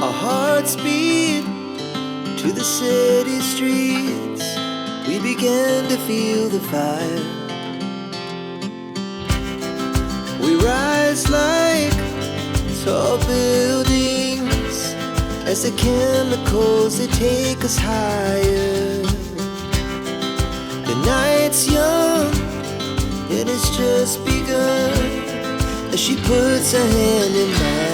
Our hearts beat to the city streets. We began to feel the fire. We rise like tall buildings as the chemicals, they take us higher. The night's young, it has just begun as she puts her hand in mine.